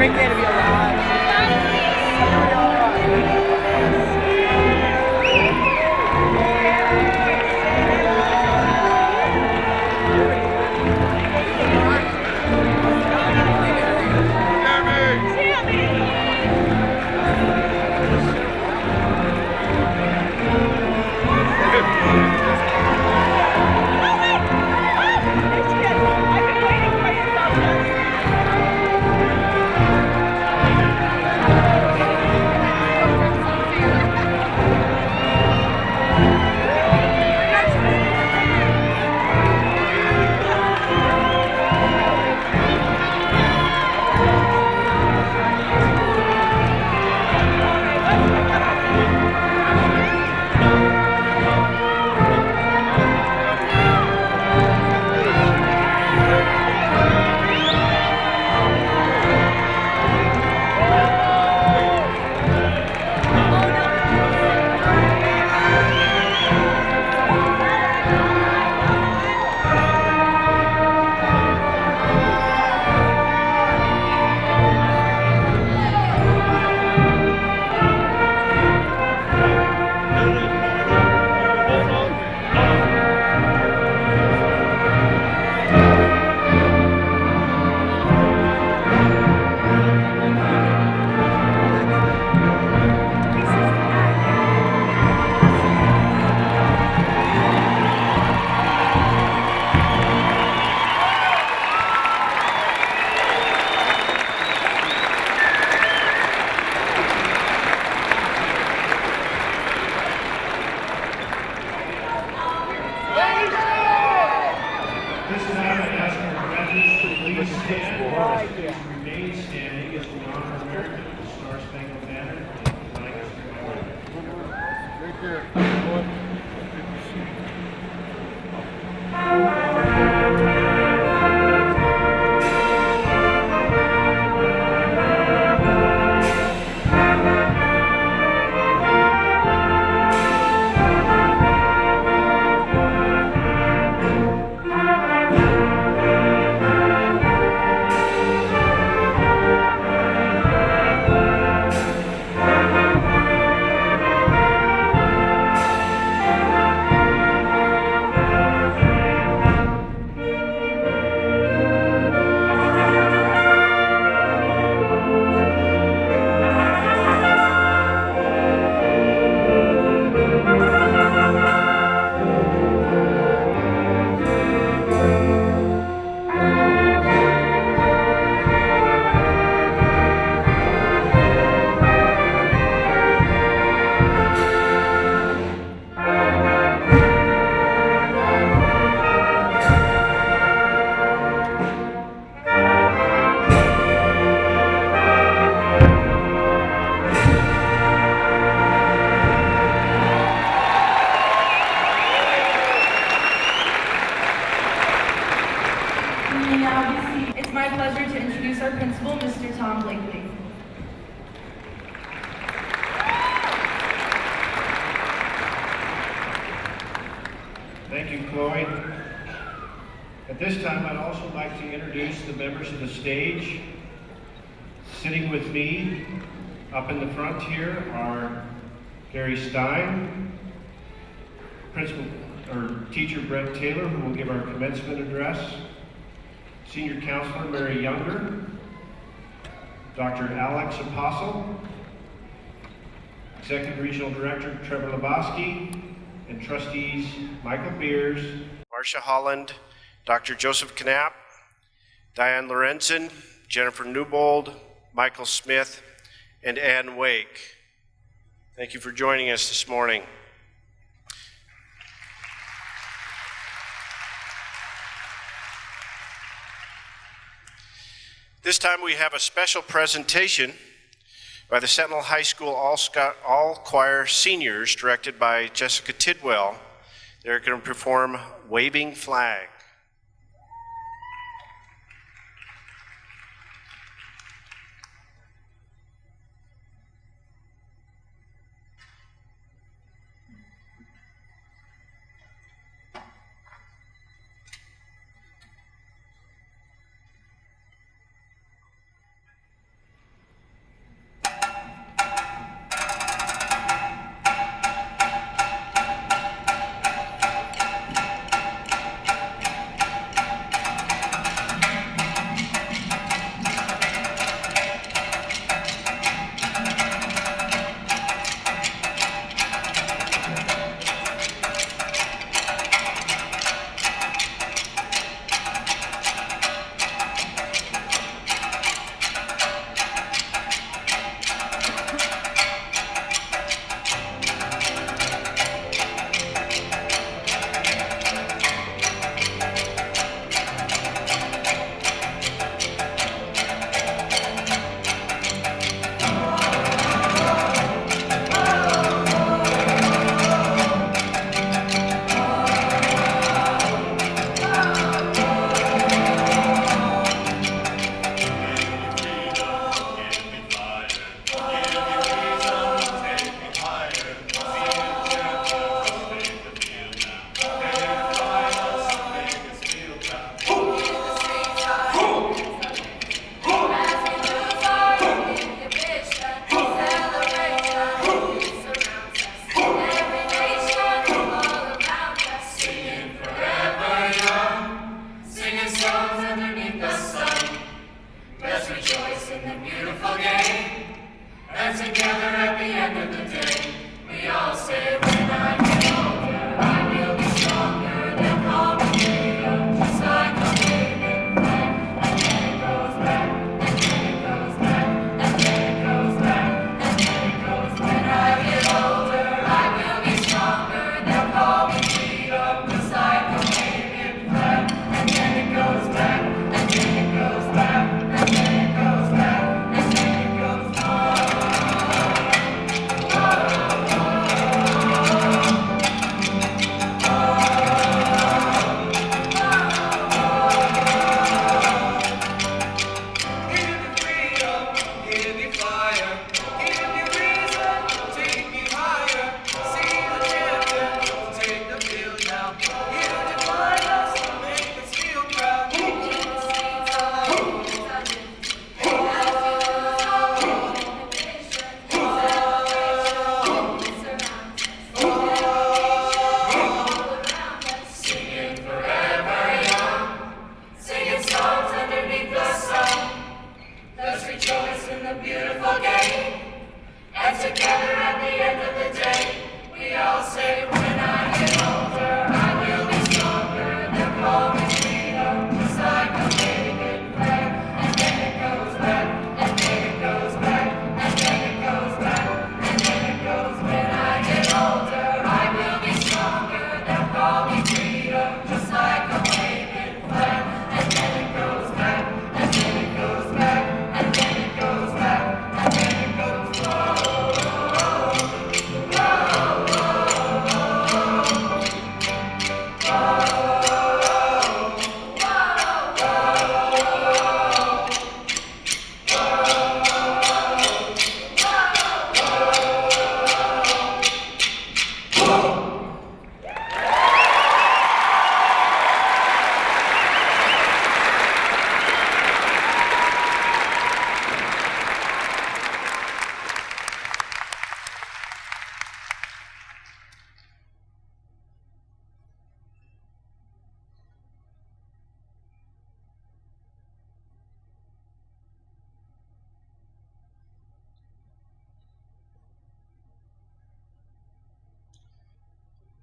can't be alive. Remain standing as we honor America with the Star-Spangled Banner and flag us right there. It's my pleasure to introduce our principal, Mr. Tom Blakely. Thank you, Chloe. At this time, I'd also like to introduce the members of the stage. Sitting with me up in the front here are Gary Stein, Teacher Brett Taylor, who will give our commencement address, Senior Counselor Mary Younger, Dr. Alex Apostle, Executive Regional Director Trevor Lebowski, and Trustees Michael Beers, Marcia Holland, Dr. Joseph Knapp, Diane Lorenzen, Jennifer Newbold, Michael Smith, and Ann Wake. Thank you for joining us this morning. This time we have a special presentation by the Sentinel High School All-Choir Seniors, directed by Jessica Tidwell. They're going to perform Waving Flag. in the beautiful game. And together at the end of the day, we all say, when I get older, I will be stronger. They'll call me freedom, just like a waving flag. And then it goes back, and then it goes back, and then it goes back, and then it goes. When I get older, I will be stronger. They'll call me freedom, just like a waving flag. And then it goes back, and then it goes back, and then it goes back, and then it goes back.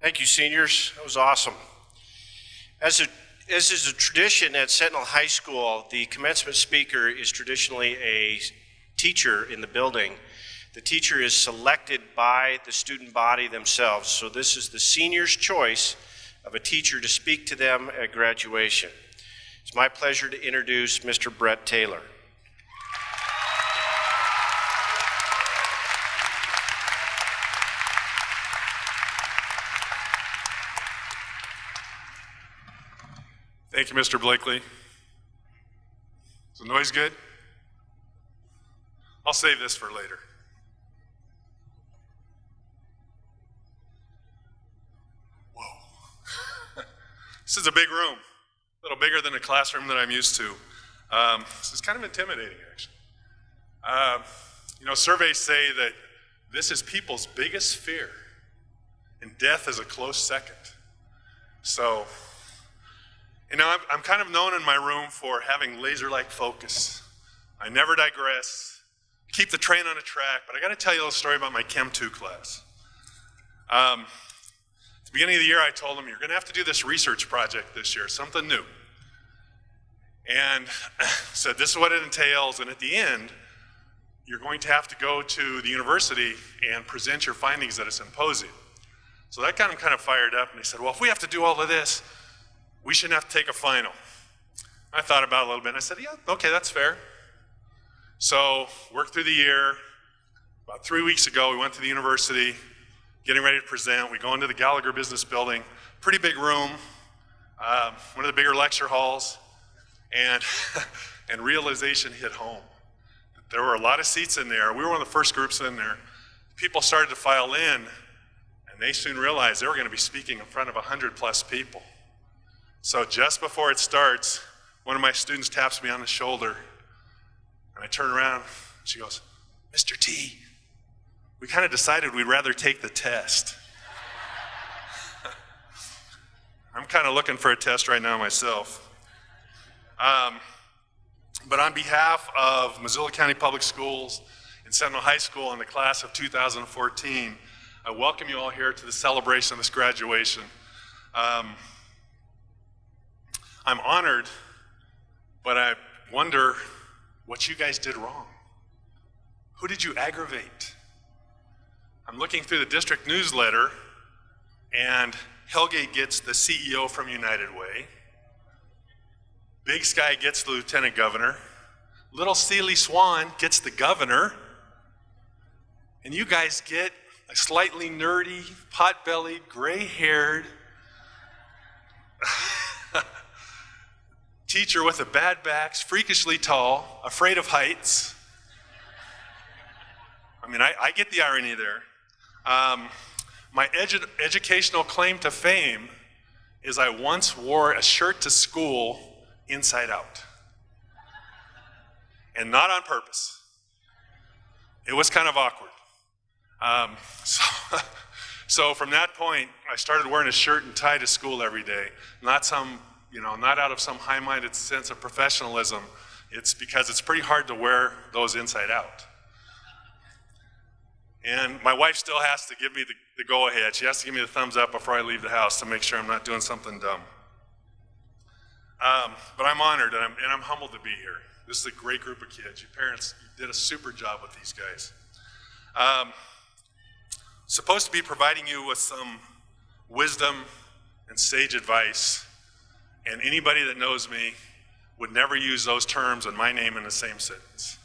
Thank you, seniors. That was awesome. As is a tradition at Sentinel High School, the commencement speaker is traditionally a teacher in the building. The teacher is selected by the student body themselves, so this is the seniors' choice of a teacher to speak to them at graduation. It's my pleasure to introduce Mr. Brett Taylor. Thank you, Mr. Blakely. Is the noise good? I'll save this for later. Whoa. This is a big room, a little bigger than the classroom that I'm used to. This is kind of intimidating, actually. Surveys say that this is people's biggest fear, and death is a close second. So, I'm kind of known in my room for having laser-like focus. I never digress, keep the train on a track, but I gotta tell you a little story about my Chem 2 class. At the beginning of the year, I told them, you're gonna have to do this research project this year, something new. And said, this is what it entails, and at the end, you're going to have to go to the university and present your findings at a symposium. So that got them kind of fired up, and they said, well, if we have to do all of this, we shouldn't have to take a final. I thought about it a little bit, and I said, yeah, okay, that's fair. So, worked through the year. About 3 weeks ago, we went to the university, getting ready to present. We go into the Gallagher Business Building, pretty big room, one of the bigger lecture halls, and, and realization hit home. There were a lot of seats in there. We were one of the first groups in there. People started to file in, and they soon realized they were going to be speaking in front of 100+ people. So just before it starts, one of my students taps me on the shoulder, and I turn around, and she goes, Mr. T, we kind of decided we'd rather take the test. I'm kind of looking for a test right now myself. But on behalf of Missoula County Public Schools and Sentinel High School and the class of 2014, I welcome you all here to the celebration of this graduation. I'm honored, but I wonder what you guys did wrong. Who did you aggravate? I'm looking through the district newsletter, and Hellgate gets the CEO from United Way. Big Sky gets the lieutenant governor. Little Sealy Swan gets the governor. And you guys get a slightly nerdy, pot-bellied, gray-haired teacher with a bad back, freakishly tall, afraid of heights. I mean, I get the irony there. My educational claim to fame is I once wore a shirt to school inside out. And not on purpose. It was kind of awkward. So from that point, I started wearing a shirt and tie to school every day. Not out of some high-minded sense of professionalism. It's because it's pretty hard to wear those inside out. And my wife still has to give me the go-ahead. She has to give me the thumbs up before I leave the house to make sure I'm not doing something dumb. But I'm honored and I'm humbled to be here. This is a great group of kids. Your parents did a super job with these guys. Supposed to be providing you with some wisdom and sage advice, and anybody that knows me would never use those terms and my name in the same sentence.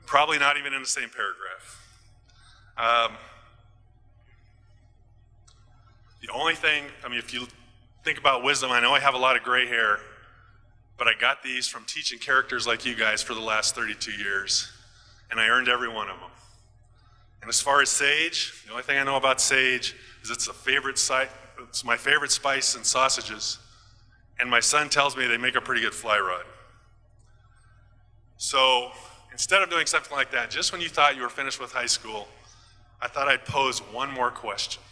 Probably not even in the same paragraph. The only thing, if you think about wisdom, I know I have a lot of gray hair, but I got these from teaching characters like you guys for the last 32 years, and I earned every one of them. And as far as sage, the only thing I know about sage is it's my favorite spice in sausages, and my son tells me they make a pretty good fly rod. So instead of doing something like that, just when you thought you were finished with high school, I thought I'd pose one more question.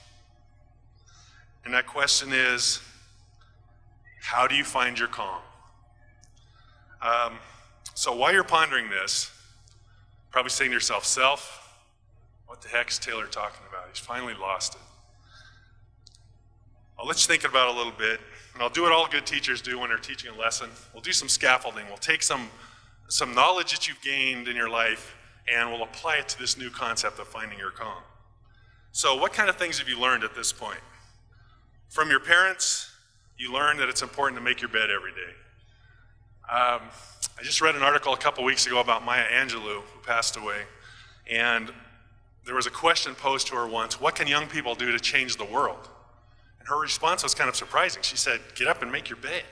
And that question is, how do you find your calm? So while you're pondering this, probably saying to yourself, Self, what the heck is Taylor talking about? He's finally lost it. I'll let you think about it a little bit, and I'll do what all good teachers do when they're teaching a lesson. We'll do some scaffolding. We'll take some knowledge that you've gained in your life, and we'll apply it to this new concept of finding your calm. So what kind of things have you learned at this point? From your parents, you learned that it's important to make your bed every day. I just read an article a couple weeks ago about Maya Angelou, who passed away, and there was a question posed to her once, what can young people do to change the world? And her response was kind of surprising. She said, get up and make your bed.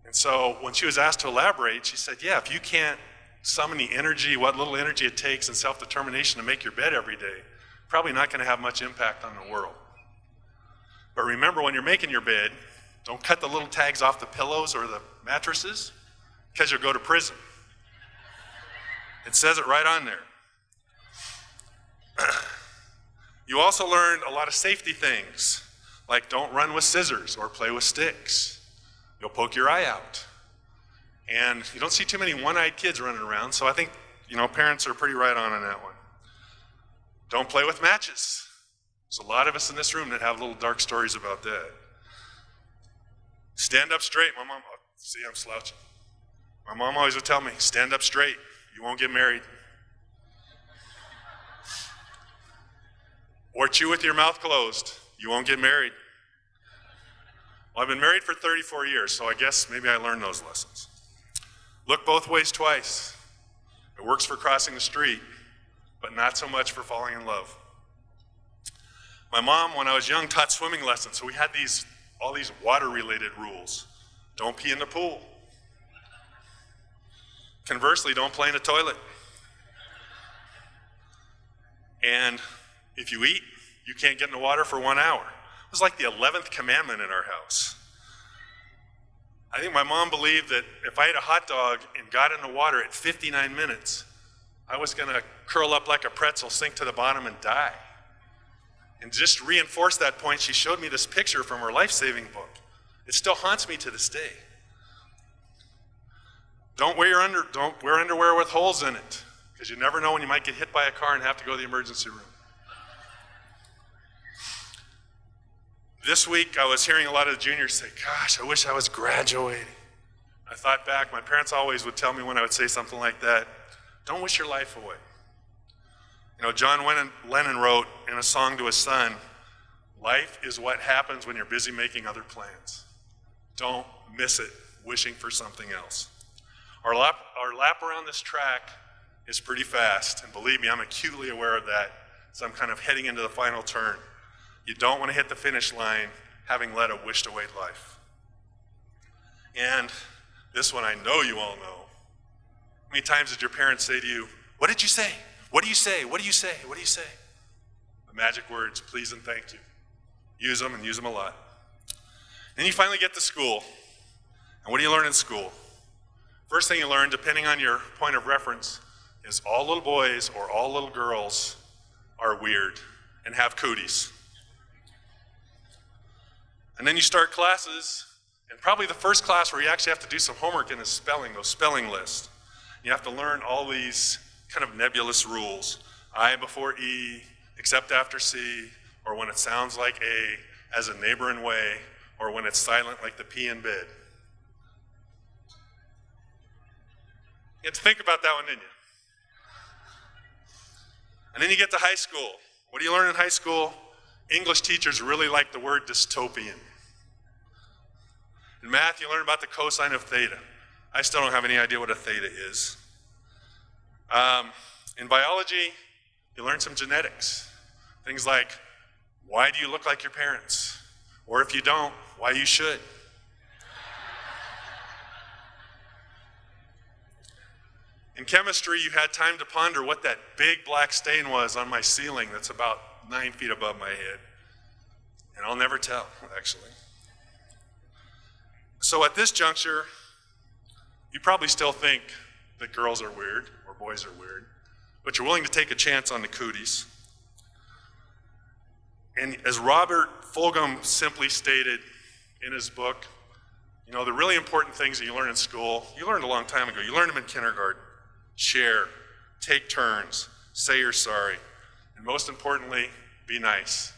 And so when she was asked to elaborate, she said, yeah, if you can't summon the energy, what little energy it takes and self-determination to make your bed every day, probably not going to have much impact on the world. But remember, when you're making your bed, don't cut the little tags off the pillows or the mattresses, because you'll go to prison. It says it right on there. You also learned a lot of safety things, like don't run with scissors or play with sticks. You'll poke your eye out. And you don't see too many one-eyed kids running around, so I think, parents are pretty right on that one. Don't play with matches. There's a lot of us in this room that have little dark stories about that. Stand up straight. My mom, see, I'm slouching. My mom always would tell me, stand up straight, you won't get married. Or chew with your mouth closed, you won't get married. Well, I've been married for 34 years, so I guess maybe I learned those lessons. Look both ways twice. It works for crossing the street, but not so much for falling in love. My mom, when I was young, taught swimming lessons, so we had all these water-related rules. Don't pee in the pool. Conversely, don't play in a toilet. And if you eat, you can't get in the water for 1 hour. It was like the 11th commandment in our house. I think my mom believed that if I ate a hot dog and got in the water at 59 minutes, I was going to curl up like a pretzel, sink to the bottom, and die. And just to reinforce that point, she showed me this picture from her life-saving book. It still haunts me to this day. Don't wear underwear with holes in it, because you never know when you might get hit by a car and have to go to the emergency room. This week, I was hearing a lot of the juniors say, gosh, I wish I was graduating. I thought back, my parents always would tell me when I would say something like that, don't wish your life away. You know, John Lennon wrote in a song to his son, life is what happens when you're busy making other plans. Don't miss it wishing for something else. Our lap around this track is pretty fast, and believe me, I'm acutely aware of that, so I'm kind of heading into the final turn. You don't want to hit the finish line having led a wished away life. And this one I know you all know. How many times did your parents say to you, what did you say? What do you say? What do you say? What do you say? The magic words, please and thank you. Use them and use them a lot. Then you finally get to school. And what do you learn in school? First thing you learn, depending on your point of reference, is all little boys or all little girls are weird and have cooties. And then you start classes, and probably the first class where you actually have to do some homework in is spelling, those spelling lists. You have to learn all these kind of nebulous rules. I before E, except after C, or when it sounds like A as a neighboring way, or when it's silent like the P in bid. You had to think about that one, didn't you? And then you get to high school. What do you learn in high school? English teachers really like the word dystopian. In math, you learn about the cosine of theta. I still don't have any idea what a theta is. In biology, you learn some genetics. Things like, why do you look like your parents? Or if you don't, why you should. In chemistry, you had time to ponder what that big black stain was on my ceiling that's about 9 feet above my head. And I'll never tell, actually. So at this juncture, you probably still think that girls are weird or boys are weird, but you're willing to take a chance on the cooties. And as Robert Fulghum simply stated in his book, you know, the really important things that you learn in school, you learned a long time ago. You learned them in kindergarten. Share, take turns, say you're sorry, and most importantly, be nice.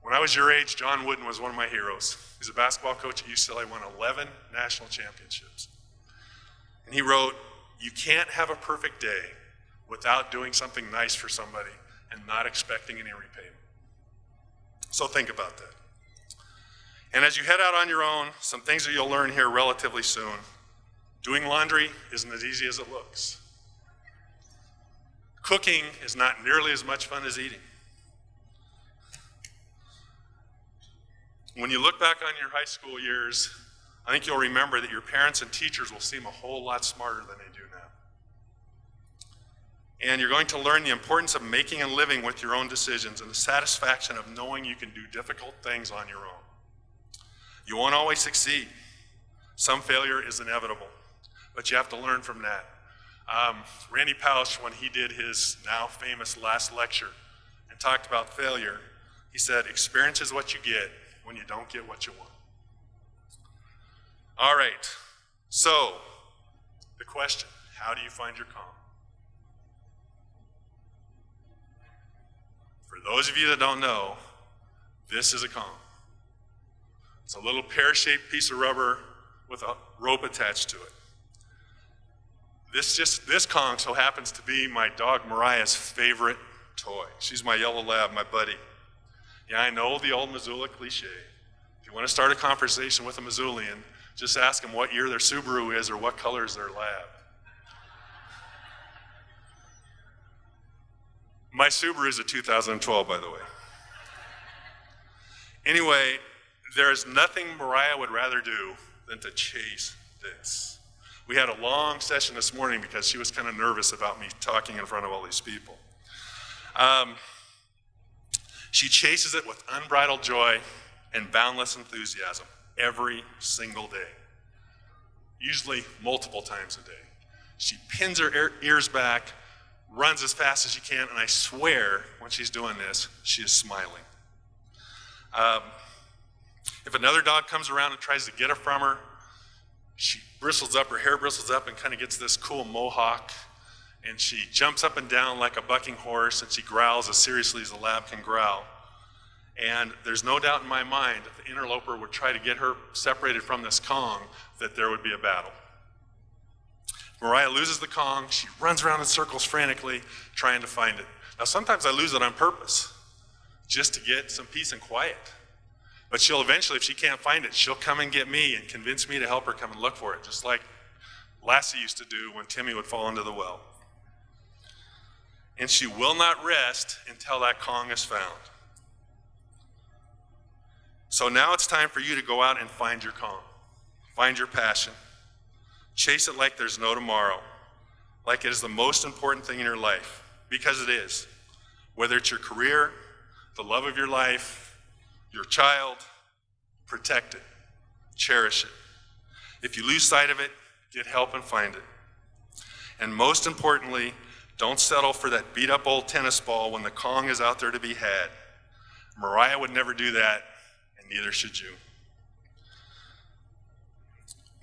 When I was your age, John Wooden was one of my heroes. He's a basketball coach at UCLA, won 11 national championships. And he wrote, you can't have a perfect day without doing something nice for somebody and not expecting any repayment. So think about that. And as you head out on your own, some things that you'll learn here relatively soon. Doing laundry isn't as easy as it looks. Cooking is not nearly as much fun as eating. When you look back on your high school years, I think you'll remember that your parents and teachers will seem a whole lot smarter than they do now. And you're going to learn the importance of making and living with your own decisions and the satisfaction of knowing you can do difficult things on your own. You won't always succeed. Some failure is inevitable, but you have to learn from that. Randy Pausch, when he did his now famous last lecture and talked about failure, he said, experience is what you get when you don't get what you want. All right, so the question, how do you find your calm? For those of you that don't know, this is a calm. It's a little pear-shaped piece of rubber with a rope attached to it. This Kong so happens to be my dog Mariah's favorite toy. She's my yellow lab, my buddy. Yeah, I know the old Missoula cliche. If you want to start a conversation with a Missoulian, just ask them what year their Subaru is or what color is their lab. My Subaru is a 2012, by the way. Anyway, there is nothing Mariah would rather do than to chase this. We had a long session this morning because she was kind of nervous about me talking in front of all these people. She chases it with unbridled joy and boundless enthusiasm every single day, usually multiple times a day. She pins her ears back, runs as fast as she can, and I swear when she's doing this, she is smiling. If another dog comes around and tries to get it from her, she bristles up, her hair bristles up and kind of gets this cool mohawk, and she jumps up and down like a bucking horse, and she growls as seriously as a lab can growl. And there's no doubt in my mind if the interloper would try to get her separated from this Kong, that there would be a battle. Mariah loses the Kong, she runs around in circles frantically, trying to find it. Now sometimes I lose it on purpose, just to get some peace and quiet. But she'll eventually, if she can't find it, she'll come and get me and convince me to help her come and look for it, just like Lassie used to do when Timmy would fall into the well. And she will not rest until that Kong is found. So now it's time for you to go out and find your Kong. Find your passion. Chase it like there's no tomorrow, like it is the most important thing in your life, because it is. Whether it's your career, the love of your life, your child, protect it, cherish it. If you lose sight of it, get help and find it. And most importantly, don't settle for that beat up old tennis ball when the Kong is out there to be had. Mariah would never do that, and neither should you.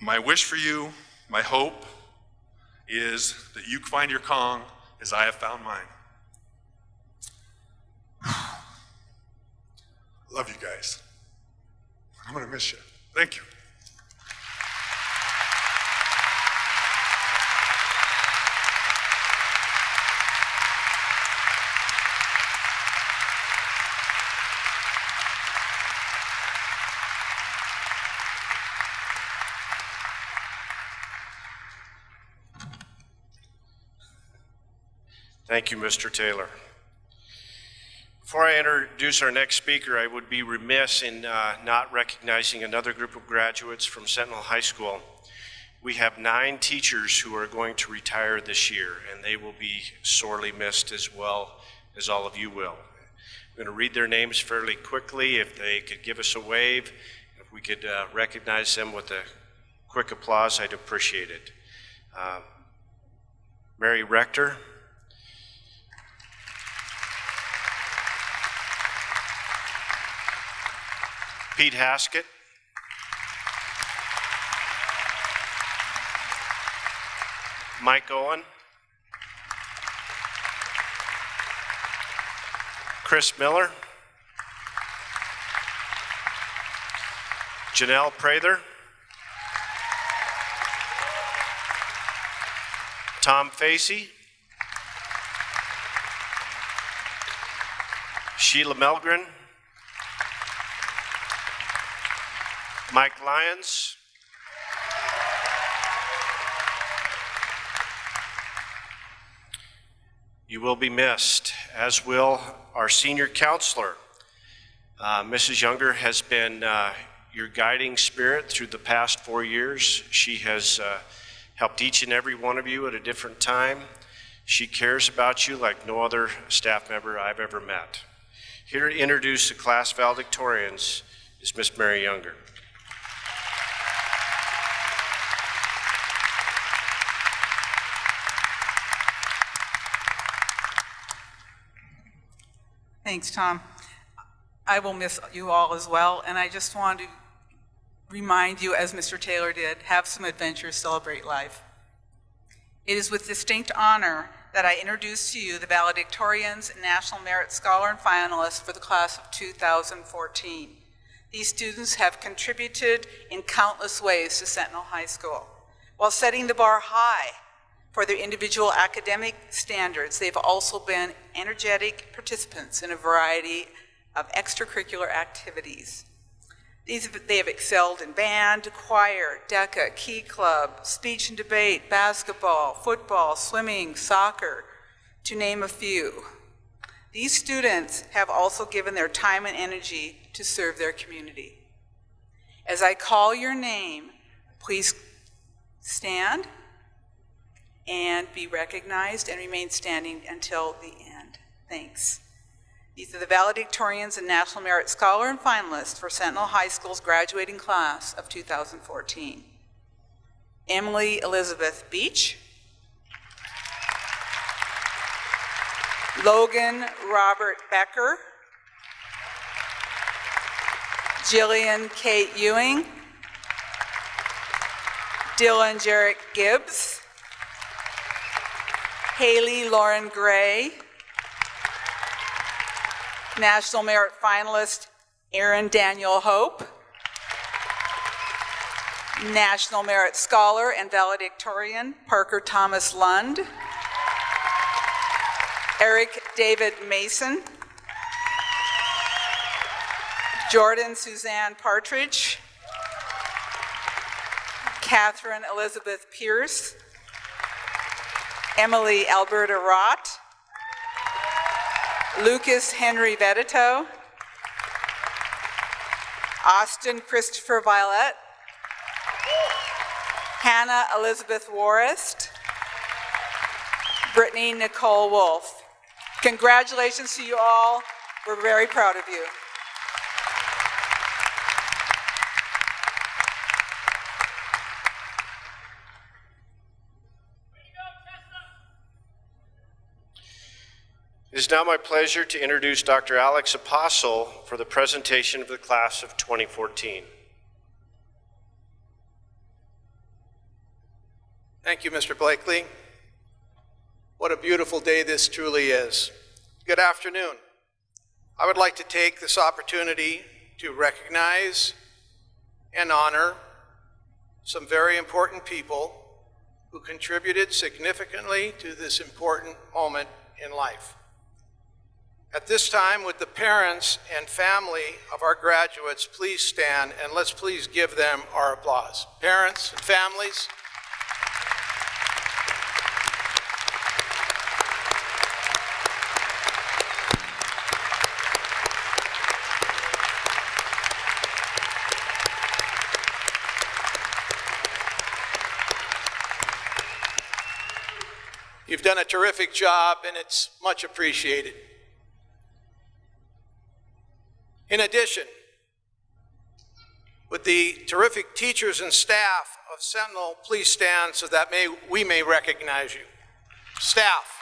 My wish for you, my hope, is that you find your Kong as I have found mine. Love you guys. I'm gonna miss you. Thank you. Thank you, Mr. Taylor. Before I introduce our next speaker, I would be remiss in not recognizing another group of graduates from Sentinel High School. We have 9 teachers who are going to retire this year, and they will be sorely missed as well as all of you will. I'm going to read their names fairly quickly. If they could give us a wave, if we could recognize them with a quick applause, I'd appreciate it. Mary Rector, Pete Haskett, Mike Owen, Chris Miller, Janelle Prather, Tom Facey, Sheila Melgren, Mike Lyons, you will be missed, as will our senior counselor. Mrs. Younger has been your guiding spirit through the past 4 years. She has helped each and every one of you at a different time. She cares about you like no other staff member I've ever met. Here to introduce the class valedictorians is Miss Mary Younger. Thanks, Tom. I will miss you all as well, and I just want to remind you, as Mr. Taylor did, have some adventures, celebrate life. It is with distinct honor that I introduce to you the valedictorians and National Merit Scholar and finalists for the class of 2014. These students have contributed in countless ways to Sentinel High School. While setting the bar high for their individual academic standards, they've also been energetic participants in a variety of extracurricular activities. They have excelled in band, choir, DECA, Key Club, speech and debate, basketball, football, swimming, soccer, to name a few. These students have also given their time and energy to serve their community. As I call your name, please stand and be recognized and remain standing until the end. Thanks. These are the valedictorians and National Merit Scholar and finalists for Sentinel High School's graduating class of 2014. Emily Elizabeth Beach, Logan Robert Becker, Jillian Kate Ewing, Dylan Jarrett Gibbs, Haley Lauren Gray, National Merit Finalist Aaron Daniel Hope, National Merit Scholar and Valedictorian Parker Thomas Lund, Eric David Mason, Jordan Suzanne Partridge, Catherine Elizabeth Pierce, Emily Alberta Rott, Lucas Henry Vedito, Austin Christopher Violet, Hannah Elizabeth Warrest, Brittany Nicole Wolf. Congratulations to you all. We're very proud of you. It is now my pleasure to introduce Dr. Alex Apostle for the presentation of the class of 2014. Thank you, Mr. Blakely. What a beautiful day this truly is. Good afternoon. I would like to take this opportunity to recognize and honor some very important people who contributed significantly to this important moment in life. At this time, would the parents and family of our graduates please stand, and let's please give them our applause. Parents and families. You've done a terrific job, and it's much appreciated. In addition, would the terrific teachers and staff of Sentinel please stand so that we may recognize you. Staff.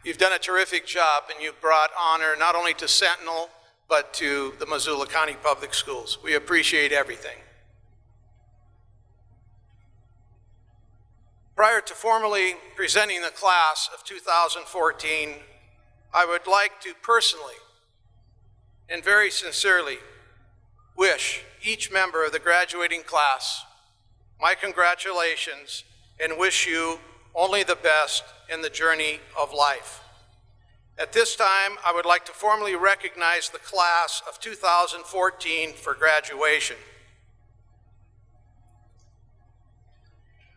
You've done a terrific job, and you've brought honor not only to Sentinel, but to the Missoula County Public Schools. We appreciate everything. Prior to formally presenting the class of 2014, I would like to personally and very sincerely wish each member of the graduating class my congratulations and wish you only the best in the journey of life. At this time, I would like to formally recognize the class of 2014 for graduation.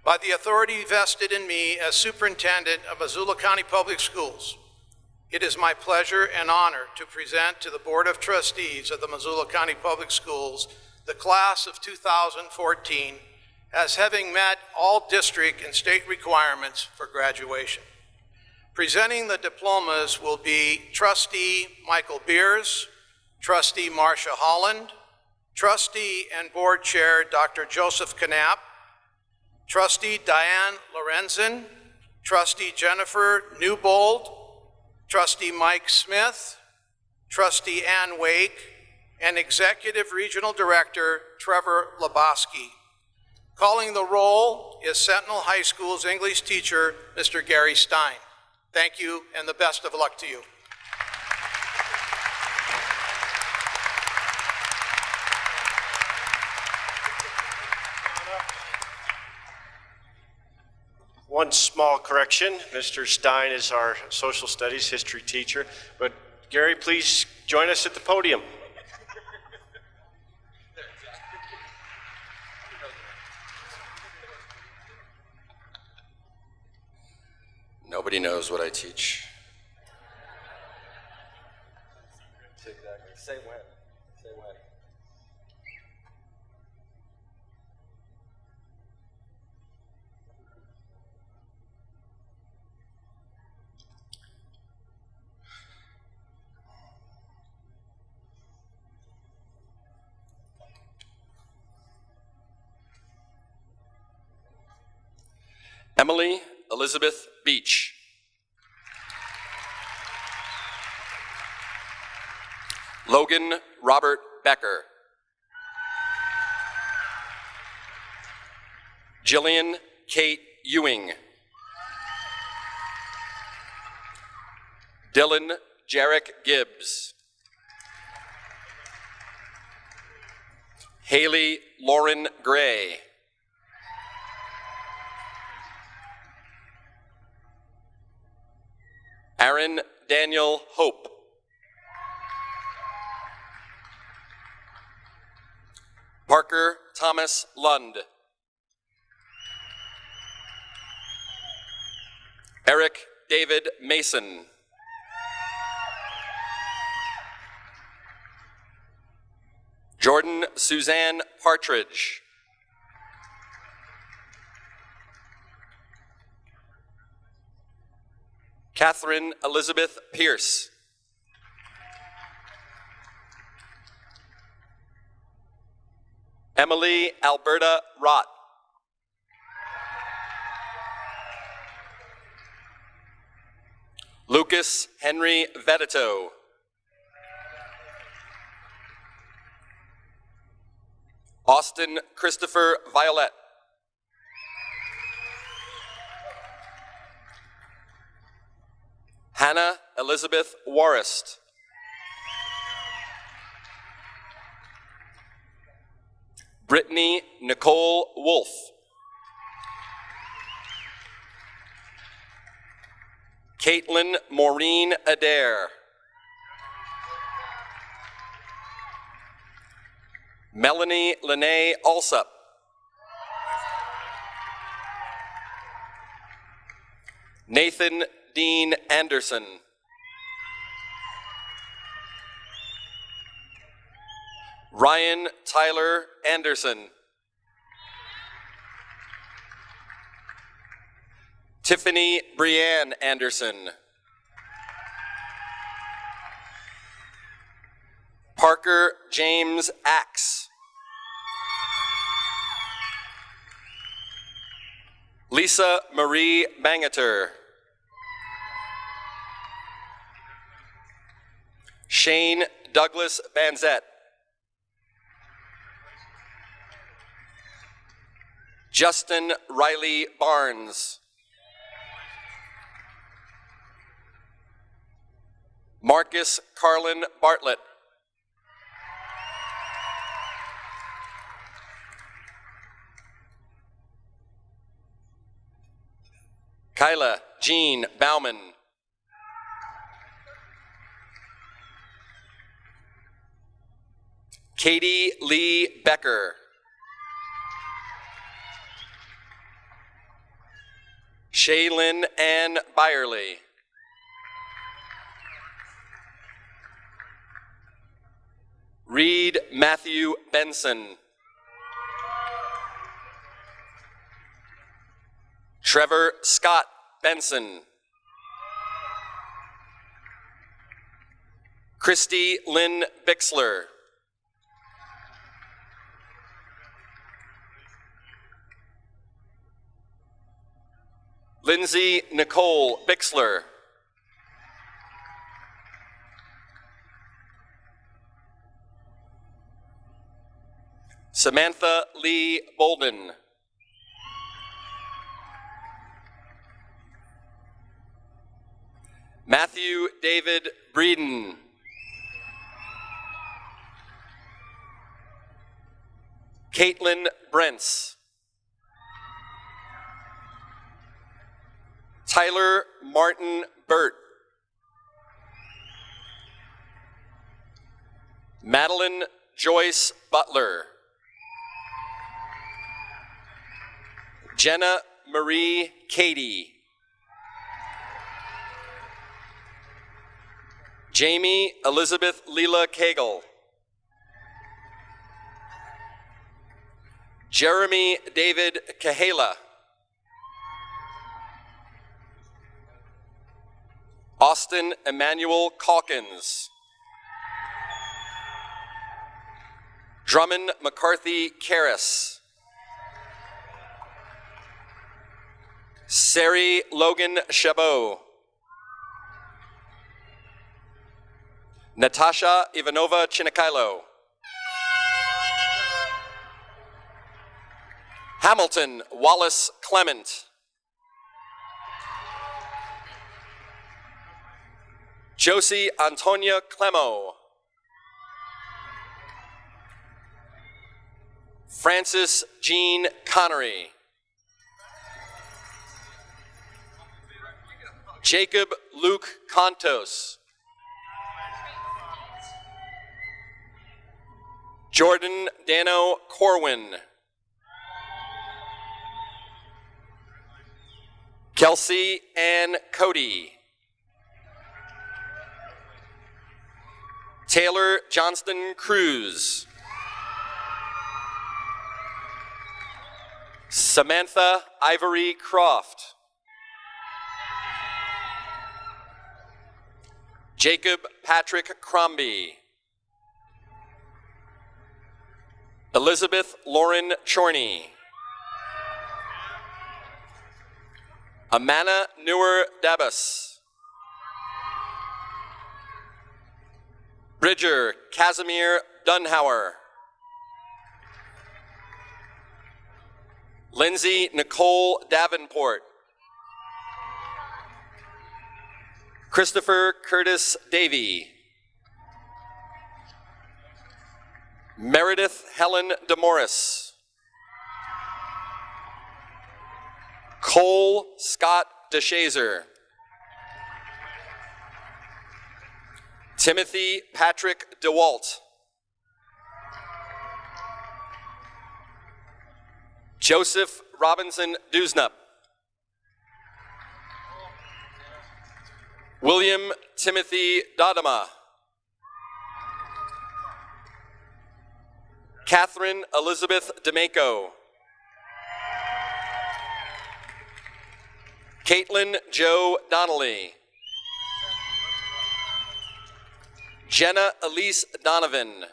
By the authority vested in me as superintendent of Missoula County Public Schools, it is my pleasure and honor to present to the Board of Trustees of the Missoula County Public Schools the class of 2014 as having met all district and state requirements for graduation. Presenting the diplomas will be Trustee Michael Beers, Trustee Marcia Holland, Trustee and Board Chair Dr. Joseph Knapp, Trustee Diane Lorenzen, Trustee Jennifer Newbold, Trustee Mike Smith, Trustee Ann Wake, and Executive Regional Director Trevor Lebowski. Calling the roll is Sentinel High School's English teacher, Mr. Gary Stein. Thank you, and the best of luck to you. One small correction, Mr. Stein is our social studies history teacher, but Gary, please join us at the podium. Nobody knows what I teach. Exactly. Say when. Say when. Emily Elizabeth Beach. Logan Robert Becker. Jillian Kate Ewing. Dylan Jarek Gibbs. Haley Lauren Gray. Aaron Daniel Hope. Parker Thomas Lund. Eric David Mason. Jordan Suzanne Partridge. Catherine Elizabeth Pierce. Emily Alberta Rott. Lucas Henry Vedito. Austin Christopher Violet. Hannah Elizabeth Warrist. Brittany Nicole Wolf. Caitlin Maureen Adair. Melanie Lene Alsup. Nathan Dean Anderson. Ryan Tyler Anderson. Tiffany Brianne Anderson. Parker James Axe. Lisa Marie Bangater. Shane Douglas Banzette. Justin Riley Barnes. Marcus Carlin Bartlett. Kyla Jean Bauman. Katie Lee Becker. Shaylin Ann Byerly. Reed Matthew Benson. Trevor Scott Benson. Christy Lynn Bixler. Lindsay Nicole Bixler. Samantha Lee Bolden. Matthew David Breeden. Caitlin Brents. Tyler Martin Burt. Madeline Joyce Butler. Jenna Marie Cady. Jamie Elizabeth Leela Cagle. Jeremy David Cahala. Austin Emmanuel Calkins. Drummond McCarthy Karras. Sari Logan Chabot. Natasha Ivanova Chinakailo. Hamilton Wallace Clement. Josie Antonia Clemo. Francis Jean Connery. Jacob Luke Contos. Jordan Dano Corwin. Kelsey Ann Cody. Taylor Johnston Cruz. Samantha Ivory Croft. Jacob Patrick Crombie. Elizabeth Lauren Chorney. Amana Newer Dabas. Bridger Casimir Dunhauer. Lindsay Nicole Davenport. Christopher Curtis Davey. Meredith Helen DeMorris. Cole Scott DeShazer. Timothy Patrick DeWalt. Joseph Robinson Dusnup. William Timothy Dodema. Catherine Elizabeth DeMaco. Caitlin Joe Donnelly. Jenna Elise Donovan.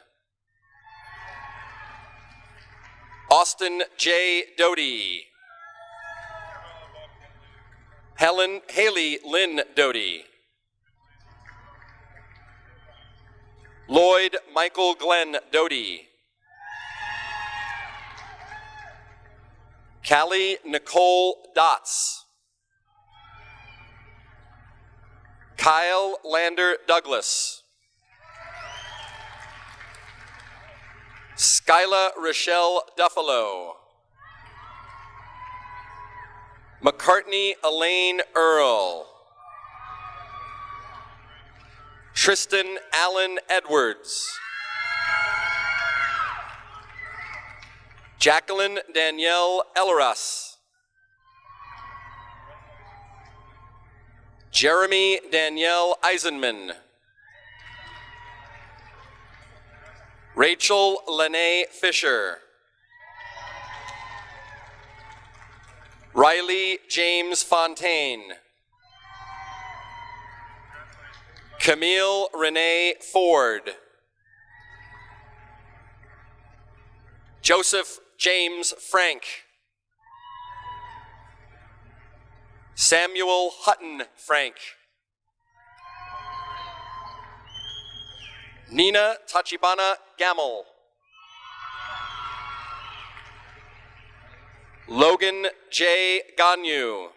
Austin J. Doty. Haley Lynn Doty. Lloyd Michael Glenn Doty. Callie Nicole Dotz. Kyle Lander Douglas. Skyla Rochelle Duffalo. McCartney Elaine Earl. Tristan Allen Edwards. Jacqueline Danielle Elleras. Jeremy Danielle Eisenman. Rachel Lene Fisher. Riley James Fontaine. Camille Renee Ford. Joseph James Frank. Samuel Hutton Frank. Nina Tachibana Gamel. Logan J. Ganyu.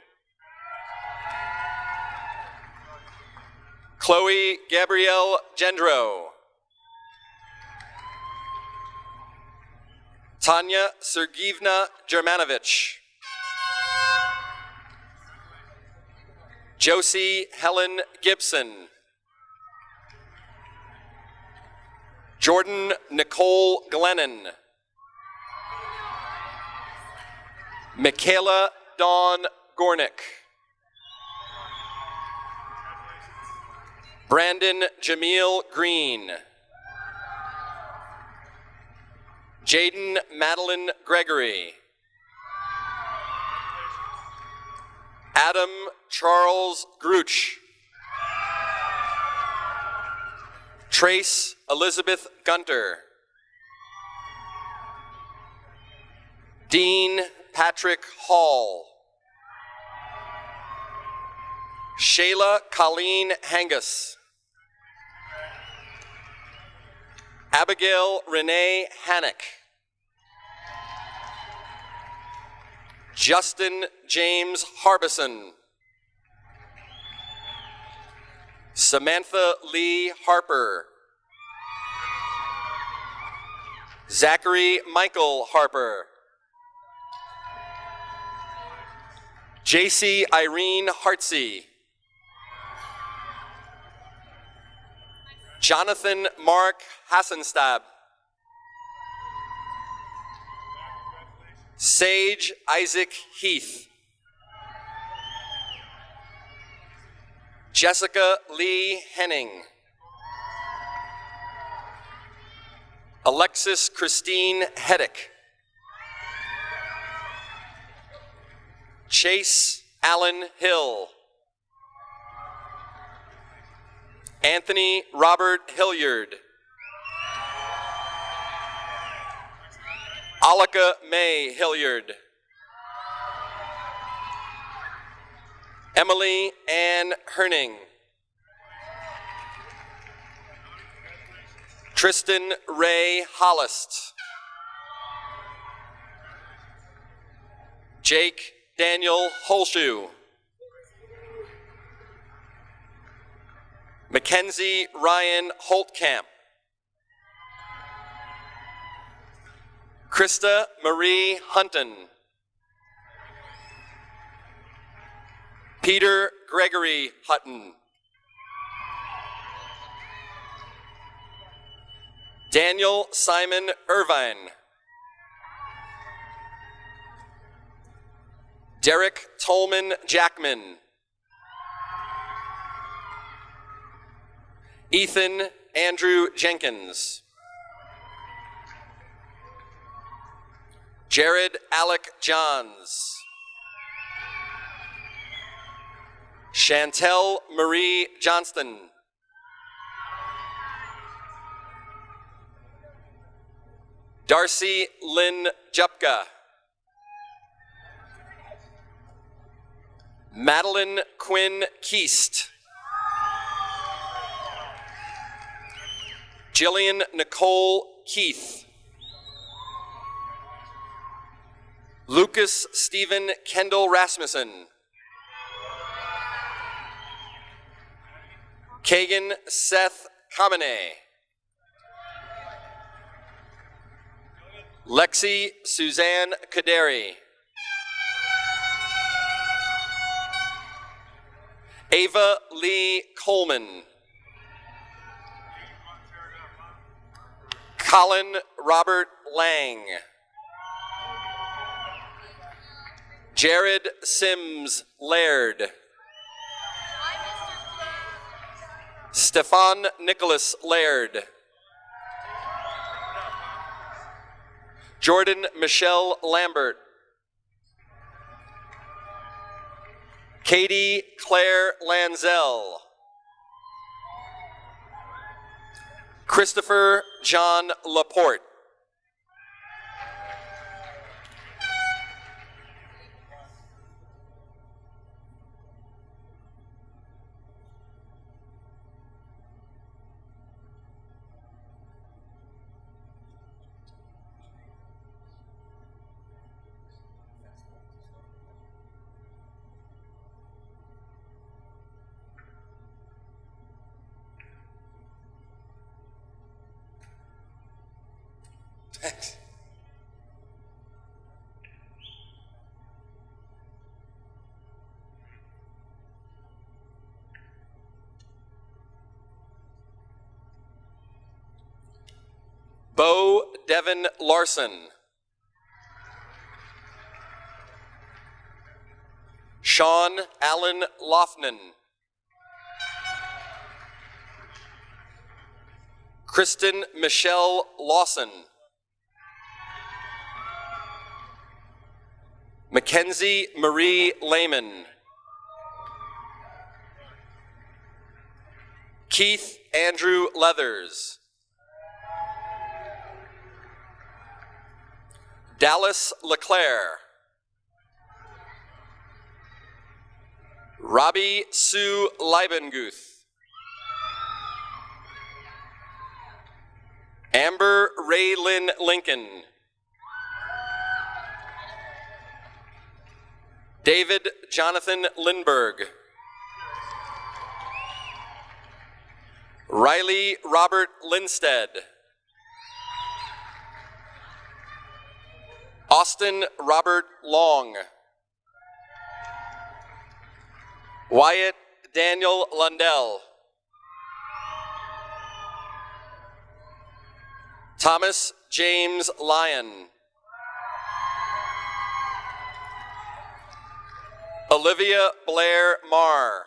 Chloe Gabrielle Gendro. Tanya Sergeevna Germanovich. Josie Helen Gibson. Jordan Nicole Glennon. Michaela Dawn Gornick. Brandon Jameel Green. Jaden Madeline Gregory. Adam Charles Gruch. Trace Elizabeth Gunter. Dean Patrick Hall. Shayla Colleen Hangus. Abigail Renee Hannock. Justin James Harbison. Samantha Lee Harper. Zachary Michael Harper. JC Irene Hartsey. Jonathan Mark Hassenstab. Sage Isaac Heath. Jessica Lee Henning. Alexis Christine Heddick. Chase Allen Hill. Anthony Robert Hilliard. Alika May Hilliard. Emily Ann Herning. Tristan Ray Hollist. Jake Daniel Holshoe. Mackenzie Ryan Holtkamp. Krista Marie Hunton. Peter Gregory Hutton. Daniel Simon Irvine. Derek Tolman Jackman. Ethan Andrew Jenkins. Jared Alec Johns. Chantel Marie Johnston. Darcy Lynn Jupka. Madeline Quinn Keast. Jillian Nicole Keith. Lucas Stephen Kendall Rasmussen. Kagan Seth Kamene. Lexi Suzanne Kaderi. Ava Lee Coleman. Colin Robert Lang. Jared Sims Laird. Stefan Nicholas Laird. Jordan Michelle Lambert. Katie Claire Lanzell. Christopher John Laporte. Thanks. Bo Devin Larson. Sean Allen Lofnan. Kristen Michelle Lawson. Mackenzie Marie Lehman. Keith Andrew Leathers. Dallas LeClaire. Robbie Sue Leibenguth. Amber Raylyn Lincoln. David Jonathan Lindberg. Riley Robert Lindstead. Austin Robert Long. Wyatt Daniel Lundell. Thomas James Lyon. Olivia Blair Marr.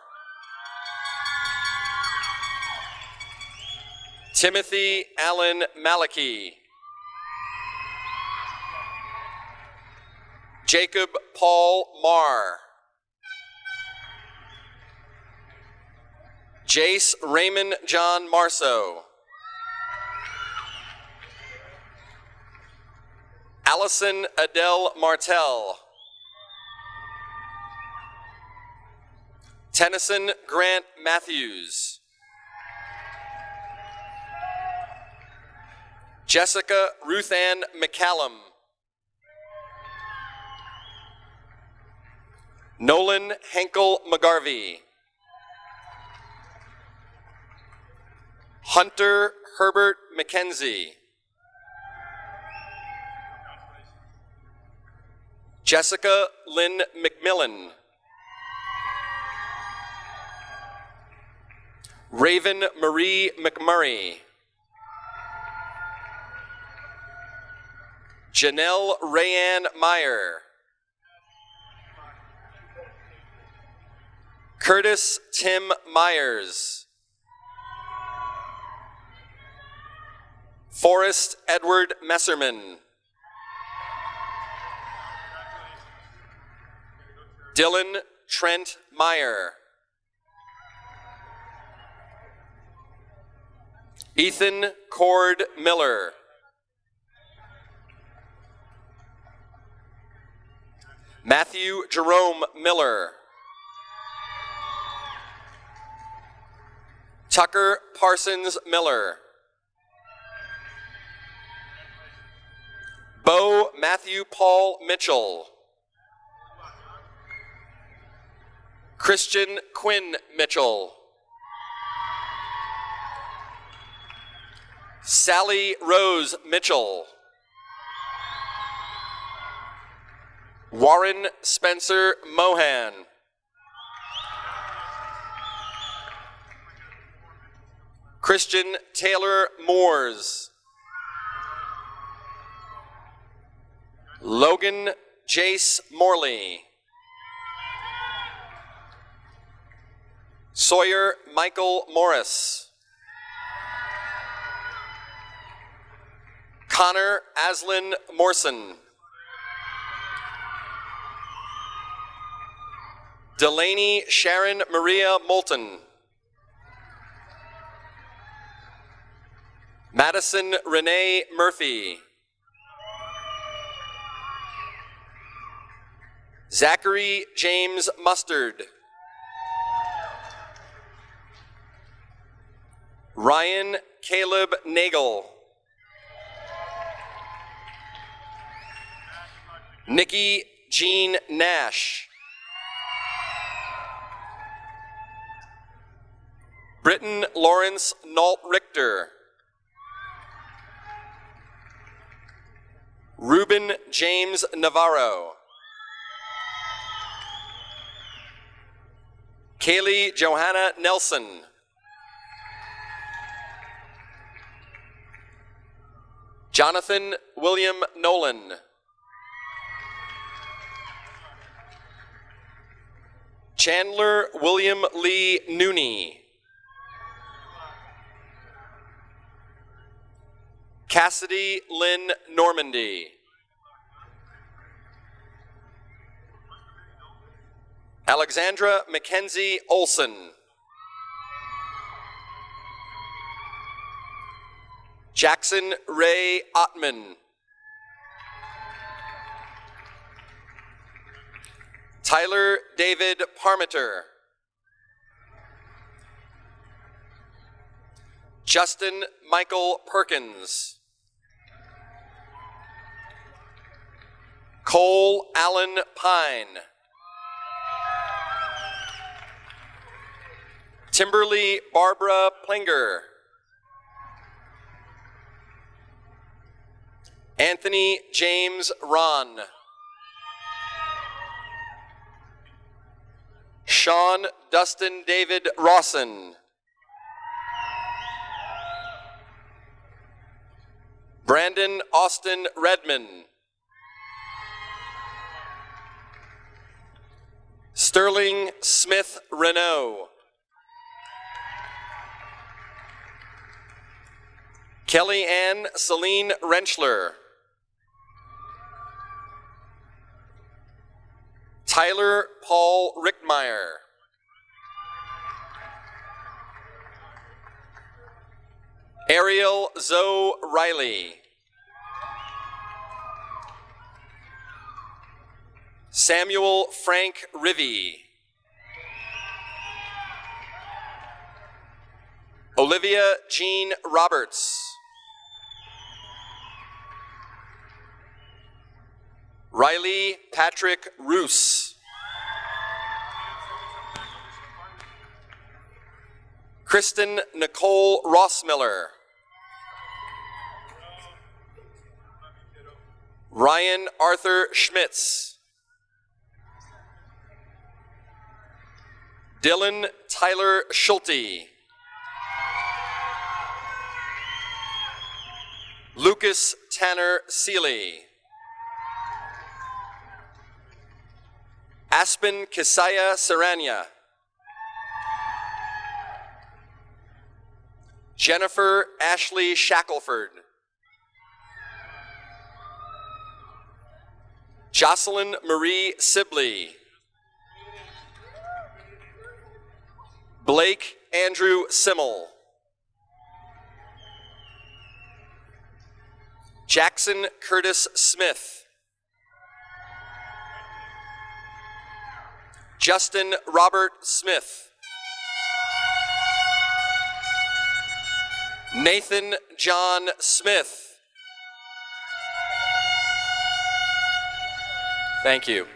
Timothy Allen Maliki. Jacob Paul Marr. Jace Raymond John Marceau. Allison Adele Martell. Tennyson Grant Matthews. Jessica Ruthann McCallum. Nolan Henkel McGarvey. Hunter Herbert McKenzie. Jessica Lynn McMillan. Raven Marie McMurray. Janelle Rayanne Meyer. Curtis Tim Myers. Forrest Edward Messerman. Dylan Trent Meyer. Ethan Cord Miller. Matthew Jerome Miller. Tucker Parsons Miller. Bo Matthew Paul Mitchell. Christian Quinn Mitchell. Sally Rose Mitchell. Warren Spencer Mohan. Christian Taylor Moores. Logan Jace Morley. Sawyer Michael Morris. Connor Aslin Morrison. Delaney Sharon Maria Moulton. Madison Renee Murphy. Zachary James Mustard. Ryan Caleb Nagel. Nikki Jean Nash. Britton Lawrence Nault Richter. Ruben James Navarro. Kaylee Johanna Nelson. Jonathan William Nolan. Chandler William Lee Nooney. Cassidy Lynn Normandy. Alexandra Mackenzie Olson. Jackson Ray Ottman. Tyler David Parmenter. Justin Michael Perkins. Cole Allen Pine. Timberly Barbara Plinger. Anthony James Ron. Sean Dustin David Rawson. Brandon Austin Redman. Sterling Smith Renault. Kelly Ann Celine Renchler. Tyler Paul Rickmeyer. Ariel Zoe Riley. Samuel Frank Rivy. Olivia Jean Roberts. Riley Patrick Roos. Kristen Nicole Rossmiller. Ryan Arthur Schmitz. Dylan Tyler Schulte. Lucas Tanner Seeley. Aspen Kisaya Saranya. Jennifer Ashley Shackelford. Jocelyn Marie Sibley. Blake Andrew Simmel. Jackson Curtis Smith. Justin Robert Smith. Nathan John Smith. Thank you.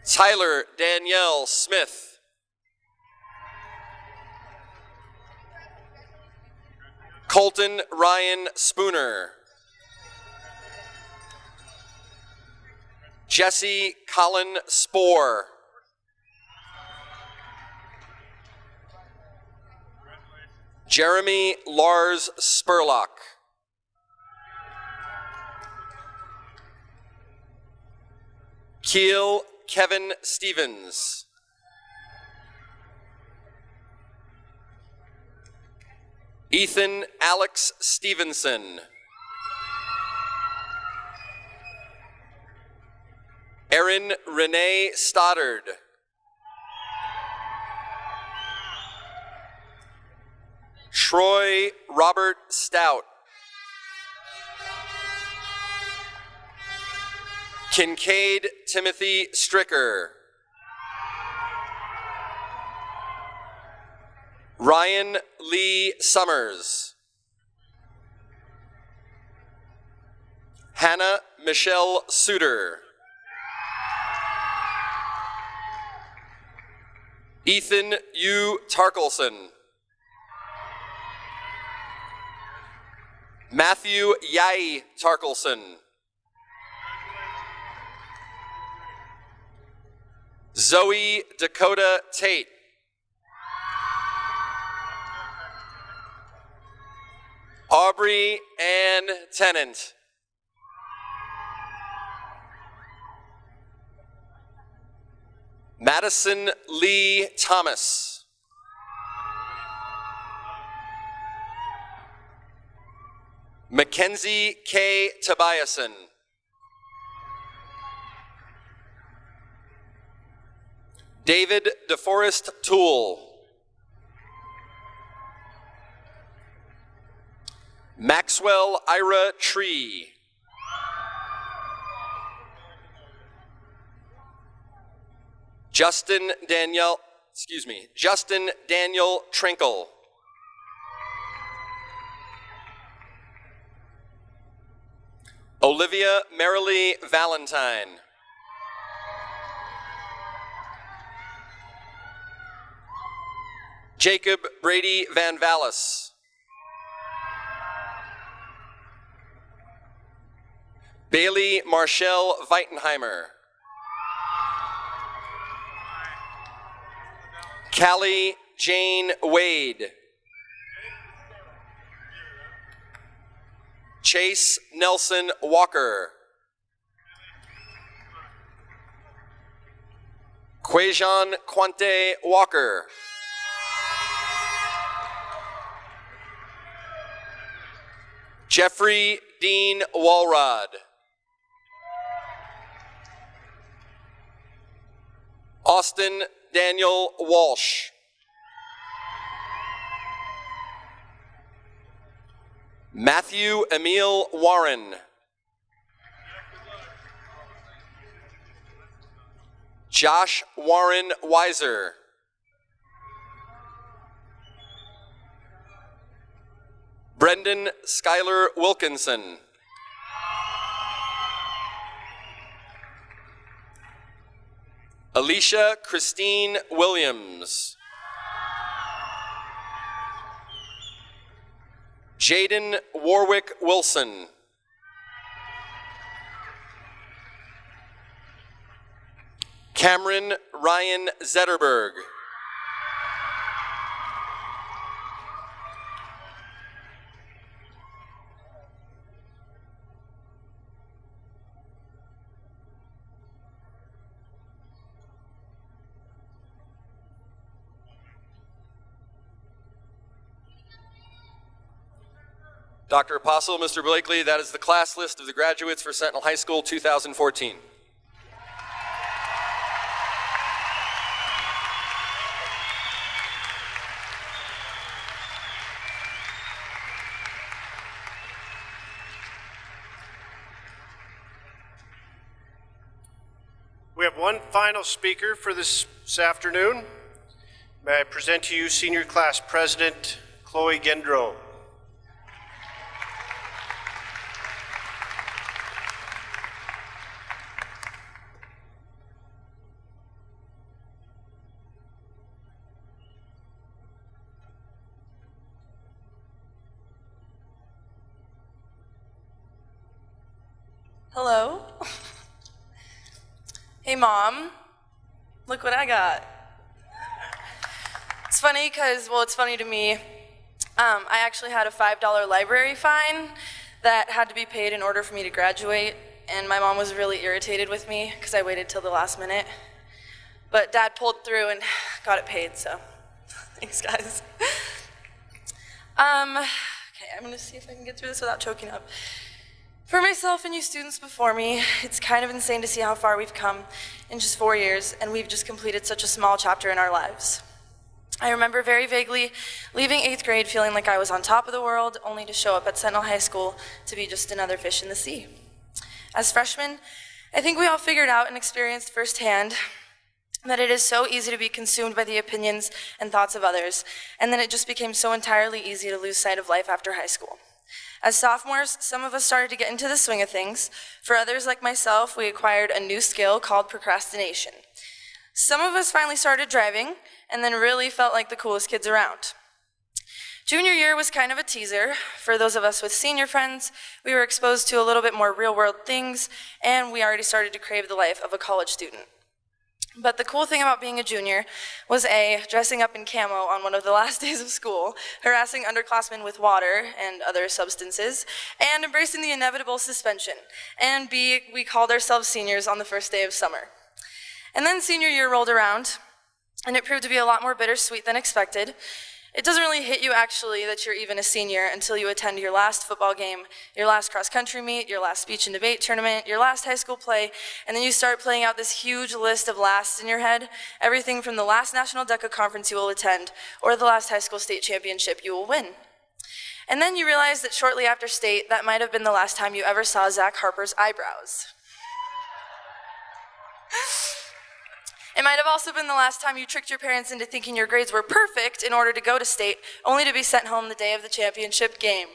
Tyler Danielle Smith. Colton Ryan Spooner. Jesse Colin Spoor. Jeremy Lars Spurlock. Keel Kevin Stevens. Ethan Alex Stevenson. Erin Renee Stoddard. Troy Robert Stout. Kincaid Timothy Stricker. Ryan Lee Summers. Hannah Michelle Suter. Ethan U. Tarkelson. Matthew Yai Tarkelson. Zoe Dakota Tate. Aubrey Ann Tennant. Madison Lee Thomas. Mackenzie K. Tobiason. David DeForest Toole. Maxwell Ira Tree. Justin Daniel Trinkle. Olivia Marilee Valentine. Jacob Brady Van Vallis. Bailey Marshall Weitenheimer. Callie Jane Wade. Chase Nelson Walker. Quajon Quante Walker. Jeffrey Dean Walrod. Austin Daniel Walsh. Matthew Emil Warren. Josh Warren Weiser. Brendan Schuyler Wilkinson. Alicia Christine Williams. Jaden Warwick Wilson. Cameron Ryan Zetterberg. Dr. Apostle, Mr. Blakely, that is the class list of the graduates for Sentinel High School 2014. We have one final speaker for this afternoon. May I present to you Senior Class President Chloe Gendro. Hello. Hey, Mom. Look what I got. It's funny because, well, it's funny to me. I actually had a $5 library fine that had to be paid in order for me to graduate, and my mom was really irritated with me because I waited till the last minute. But Dad pulled through and got it paid, so thanks, guys. Okay, I'm gonna see if I can get through this without choking up. For myself and you students before me, it's kind of insane to see how far we've come in just 4 years, and we've just completed such a small chapter in our lives. I remember very vaguely leaving 8th grade feeling like I was on top of the world, only to show up at Sentinel High School to be just another fish in the sea. As freshmen, I think we all figured out and experienced firsthand that it is so easy to be consumed by the opinions and thoughts of others, and then it just became so entirely easy to lose sight of life after high school. As sophomores, some of us started to get into the swing of things. For others, like myself, we acquired a new skill called procrastination. Some of us finally started driving, and then really felt like the coolest kids around. Junior year was kind of a teaser. For those of us with senior friends, we were exposed to a little bit more real-world things, and we already started to crave the life of a college student. But the cool thing about being a junior was A, dressing up in camo on one of the last days of school, harassing underclassmen with water and other substances, and embracing the inevitable suspension. And B, we called ourselves seniors on the first day of summer. And then senior year rolled around, and it proved to be a lot more bittersweet than expected. It doesn't really hit you actually that you're even a senior until you attend your last football game, your last cross-country meet, your last speech and debate tournament, your last high school play, and then you start playing out this huge list of lasts in your head, everything from the last National DECA conference you will attend, or the last high school state championship you will win. And then you realize that shortly after state, that might have been the last time you ever saw Zach Harper's eyebrows. It might have also been the last time you tricked your parents into thinking your grades were perfect in order to go to state, only to be sent home the day of the championship game.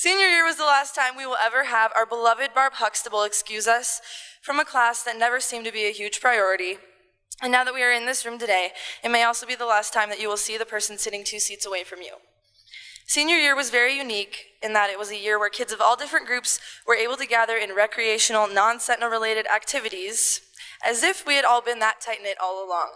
Senior year was the last time we will ever have our beloved Barb Huxtable excuse us from a class that never seemed to be a huge priority. And now that we are in this room today, it may also be the last time that you will see the person sitting 2 seats away from you. Senior year was very unique in that it was a year where kids of all different groups were able to gather in recreational, non-Sentinel related activities, as if we had all been that tight-knit all along.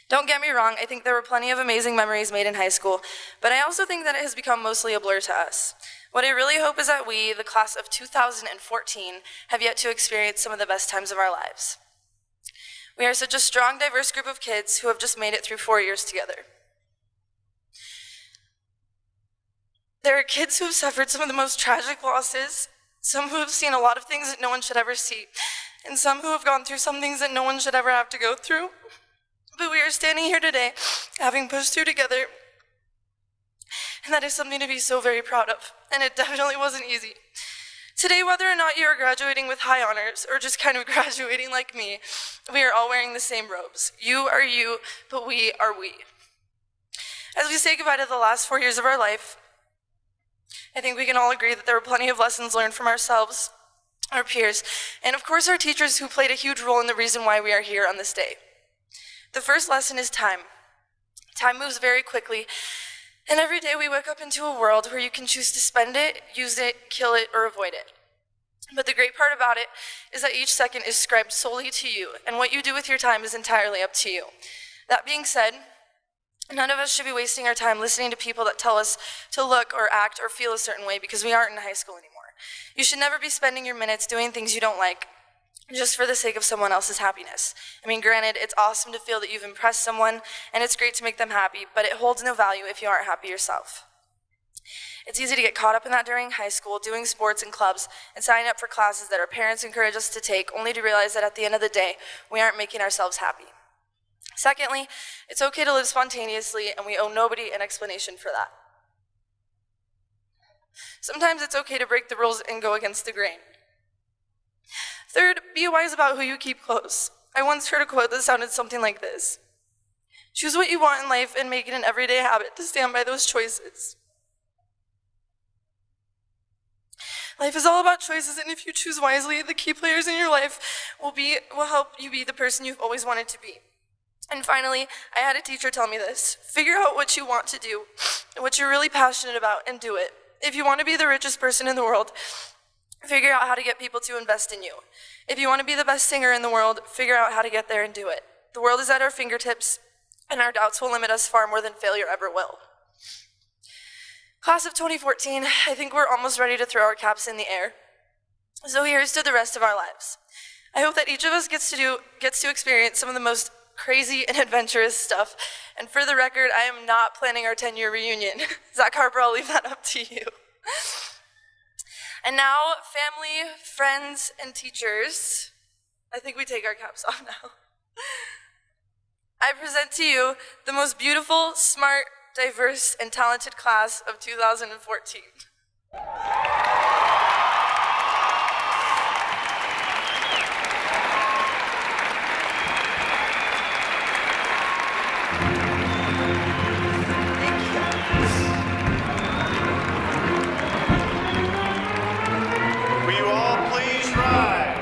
Don't get me wrong, I think there were plenty of amazing memories made in high school, but I also think that it has become mostly a blur to us. What I really hope is that we, the class of 2014, have yet to experience some of the best times of our lives. We are such a strong, diverse group of kids who have just made it through 4 years together. There are kids who have suffered some of the most tragic losses, some who have seen a lot of things that no one should ever see, and some who have gone through some things that no one should ever have to go through. But we are standing here today, having pushed through together, and that is something to be so very proud of, and it definitely wasn't easy. Today, whether or not you are graduating with high honors, or just kind of graduating like me, we are all wearing the same robes. You are you, but we are we. As we say goodbye to the last 4 years of our life, I think we can all agree that there were plenty of lessons learned from ourselves, our peers, and of course our teachers who played a huge role in the reason why we are here on this day. The first lesson is time. Time moves very quickly, and every day we wake up into a world where you can choose to spend it, use it, kill it, or avoid it. But the great part about it is that each second is scribed solely to you, and what you do with your time is entirely up to you. That being said, none of us should be wasting our time listening to people that tell us to look or act or feel a certain way because we aren't in high school anymore. You should never be spending your minutes doing things you don't like just for the sake of someone else's happiness. I mean, granted, it's awesome to feel that you've impressed someone, and it's great to make them happy, but it holds no value if you aren't happy yourself. It's easy to get caught up in that during high school, doing sports and clubs, and signing up for classes that our parents encourage us to take, only to realize that at the end of the day, we aren't making ourselves happy. Secondly, it's okay to live spontaneously, and we owe nobody an explanation for that. Sometimes it's okay to break the rules and go against the grain. Third, be wise about who you keep close. I once heard a quote that sounded something like this: choose what you want in life and make it an everyday habit to stand by those choices. Life is all about choices, and if you choose wisely, the key players in your life will help you be the person you've always wanted to be. And finally, I had a teacher tell me this: figure out what you want to do, and what you're really passionate about, and do it. If you want to be the richest person in the world, figure out how to get people to invest in you. If you want to be the best singer in the world, figure out how to get there and do it. The world is at our fingertips, and our doubts will limit us far more than failure ever will. Class of 2014, I think we're almost ready to throw our caps in the air. So here's to the rest of our lives. I hope that each of us gets to experience some of the most crazy and adventurous stuff. And for the record, I am not planning our 10-year reunion. Zach Harper, I'll leave that up to you. And now, family, friends, and teachers, I think we take our caps off now. I present to you the most beautiful, smart, diverse, and talented class of 2014. Will you all please rise?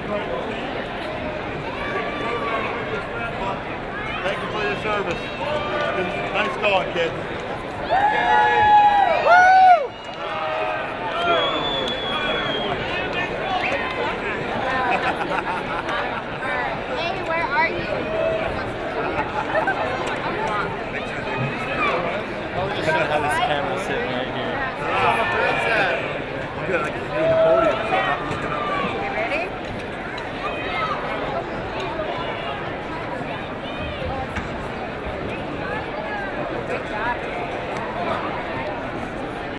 Thank you for your service. Nice going, kids.